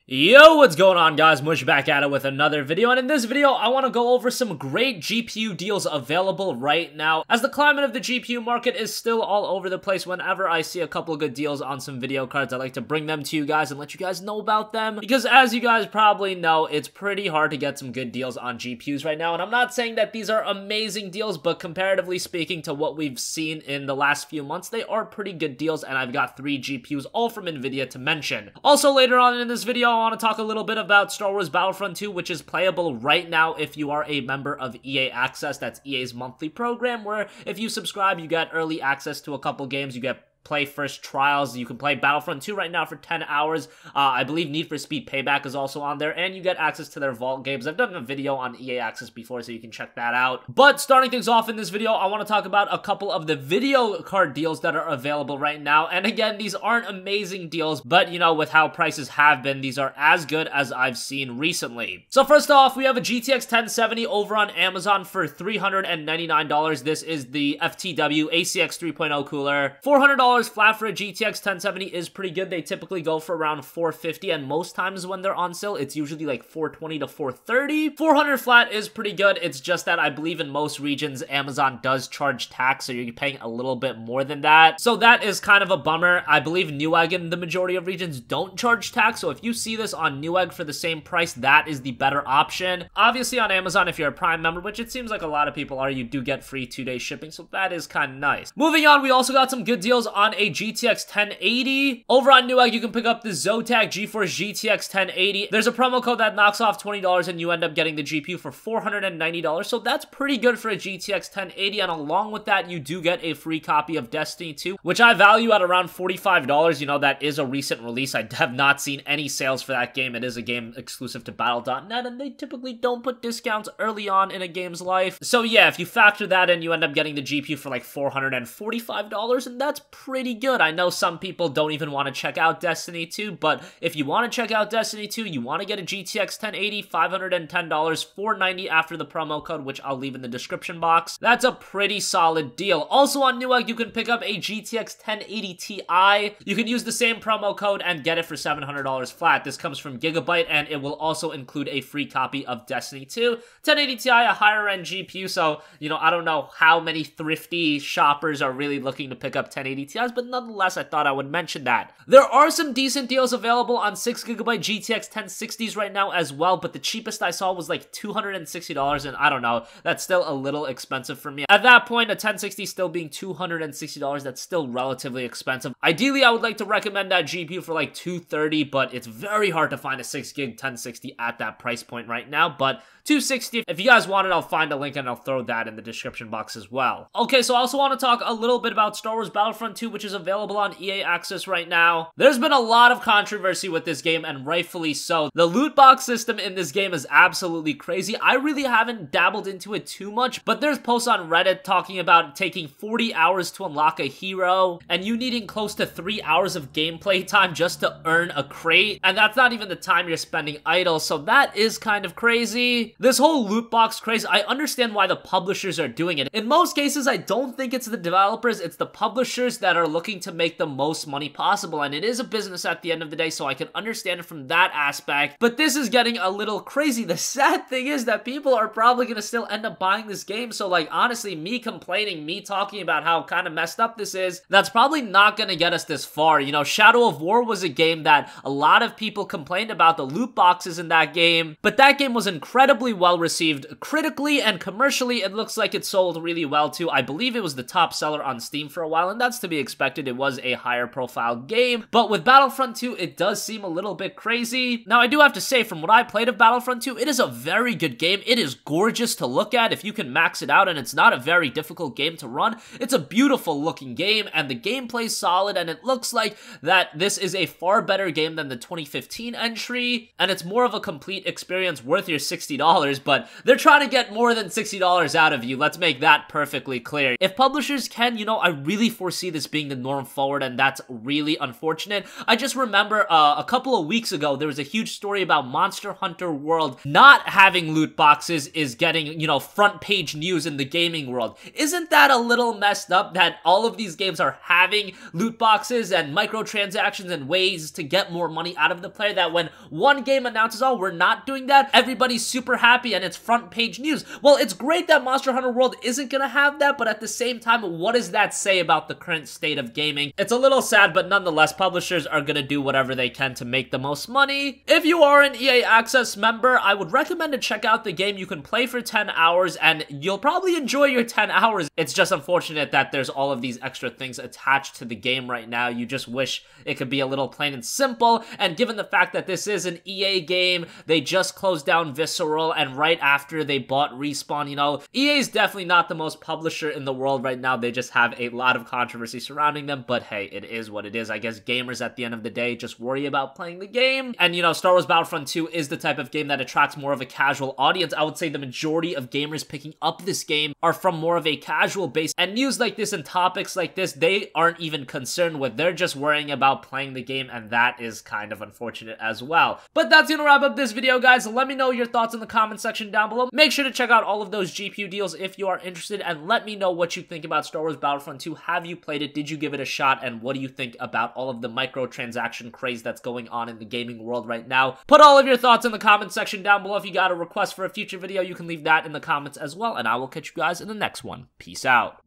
Yo, what's going on, guys? Mush back at it with another video, and in this video, I want to go over some great GPU deals available right now, as the climate of the GPU market is still all over the place. Whenever I see a couple of good deals on some video cards, I like to bring them to you guys and let you guys know about them, because as you guys probably know, it's pretty hard to get some good deals on GPUs right now, and I'm not saying that these are amazing deals, but comparatively speaking to what we've seen in the last few months, they are pretty good deals, and I've got 3 GPUs, all from NVIDIA, to mention. Also, later on in this video, I want to talk a little bit about Star Wars Battlefront 2, which is playable right now if you are a member of EA Access. That's EA's monthly program, where if you subscribe, you get early access to a couple games. You get play first trials. You can play Battlefront 2 right now for 10 hours. I believe Need for Speed Payback is also on there, and you get access to their Vault games. I've done a video on EA Access before, so you can check that out. But starting things off in this video, I want to talk about a couple of the video card deals that are available right now. And again, these aren't amazing deals, but you know, with how prices have been, these are as good as I've seen recently. So first off, we have a GTX 1070 over on Amazon for $399. This is the FTW ACX 3.0 cooler. $400 flat for a GTX 1070 is pretty good. They typically go for around $450, and most times when they're on sale, it's usually like $420 to $430. $400 flat is pretty good. It's just that I believe in most regions, Amazon does charge tax, so you're paying a little bit more than that. So that is kind of a bummer. I believe Newegg in the majority of regions don't charge tax, so if you see this on Newegg for the same price, that is the better option. Obviously on Amazon, if you're a Prime member, which it seems like a lot of people are, you do get free 2-day shipping, so that is kind of nice. Moving on, we also got some good deals on a GTX 1080. Over on Newegg, you can pick up the ZOTAC GeForce GTX 1080. There's a promo code that knocks off $20 and you end up getting the GPU for $490, so that's pretty good for a GTX 1080, and along with that, you do get a free copy of Destiny 2, which I value at around $45. You know, that is a recent release. I have not seen any sales for that game. It is a game exclusive to Battle.net, and they typically don't put discounts early on in a game's life. So yeah, if you factor that in, you end up getting the GPU for like $445, and that's pretty good. I know some people don't even want to check out Destiny 2, but if you want to check out Destiny 2, you want to get a GTX 1080, $510, $490 after the promo code, which I'll leave in the description box. That's a pretty solid deal. Also on Newegg, you can pick up a GTX 1080 Ti. You can use the same promo code and get it for $700 flat. This comes from Gigabyte, and it will also include a free copy of Destiny 2. 1080 Ti, a higher end GPU, so, you know, I don't know how many thrifty shoppers are really looking to pick up 1080 Ti's, but nonetheless, I thought I would mention that. There are some decent deals available on 6GB GTX 1060s right now as well, but the cheapest I saw was like $260, and I don't know, that's still a little expensive for me. At that point, a 1060 still being $260, that's still relatively expensive. Ideally, I would like to recommend that GPU for like $230, but it's very hard to find a 6GB 1060 at that price point right now, but $260, if you guys want it, I'll find a link and I'll throw that in the description box as well. Okay, so I also want to talk a little bit about Star Wars Battlefront 2, which is available on EA Access right now. There's been a lot of controversy with this game, and rightfully so. The loot box system in this game is absolutely crazy. I really haven't dabbled into it too much, but there's posts on Reddit talking about taking 40 hours to unlock a hero, and you needing close to 3 hours of gameplay time just to earn a crate, and that's not even the time you're spending idle, so that is kind of crazy. This whole loot box craze, I understand why the publishers are doing it. In most cases, I don't think it's the developers, it's the publishers that are looking to make the most money possible, and it is a business at the end of the day, so I can understand it from that aspect, but this is getting a little crazy. The sad thing is that people are probably gonna still end up buying this game, so like honestly, me complaining, me talking about how kind of messed up this is, that's probably not gonna get us this far. You know, Shadow of War was a game that a lot of people complained about the loot boxes in that game, but that game was incredibly well received critically, and commercially it looks like it sold really well too. I believe it was the top seller on Steam for a while, and that's to be expected. It was a higher profile game, but with Battlefront 2, it does seem a little bit crazy. Now, I do have to say, from what I played of Battlefront 2, it is a very good game. It is gorgeous to look at if you can max it out, and it's not a very difficult game to run. It's a beautiful looking game, and the gameplay's solid, and it looks like that this is a far better game than the 2015 entry, and it's more of a complete experience worth your $60, but they're trying to get more than $60 out of you. Let's make that perfectly clear. If publishers can, you know, I really foresee this being the norm forward, and that's really unfortunate. I just remember a couple of weeks ago, there was a huge story about Monster Hunter World not having loot boxes is getting, you know, front page news in the gaming world. Isn't that a little messed up that all of these games are having loot boxes and microtransactions and ways to get more money out of the player, that when one game announces, oh, we're not doing that, everybody's super happy and it's front page news? Well, it's great that Monster Hunter World isn't gonna have that, but at the same time, what does that say about the current state of gaming? It's a little sad, but nonetheless, publishers are gonna do whatever they can to make the most money. If you are an EA Access member, I would recommend to check out the game. You can play for 10 hours and you'll probably enjoy your 10 hours. It's just unfortunate that there's all of these extra things attached to the game right now. You just wish it could be a little plain and simple, and given the fact that this is an EA game, they just closed down Visceral, and right after they bought Respawn, you know, EA is definitely not the most publisher in the world right now. They just have a lot of controversy surrounding them, but hey, it is what it is. I guess gamers at the end of the day just worry about playing the game, and you know, Star Wars Battlefront 2 is the type of game that attracts more of a casual audience. I would say the majority of gamers picking up this game are from more of a casual base, and news like this and topics like this, they aren't even concerned with. They're just worrying about playing the game, and that is kind of unfortunate as well. But that's gonna wrap up this video, guys. Let me know your thoughts in the comment section down below. Make sure to check out all of those GPU deals if you are interested, and let me know what you think about Star Wars Battlefront 2. Have you played it? Did you give it a shot? And what do you think about all of the microtransaction craze that's going on in the gaming world right now? Put all of your thoughts in the comment section down below. If you got a request for a future video, you can leave that in the comments as well, and I will catch you guys in the next one. Peace out.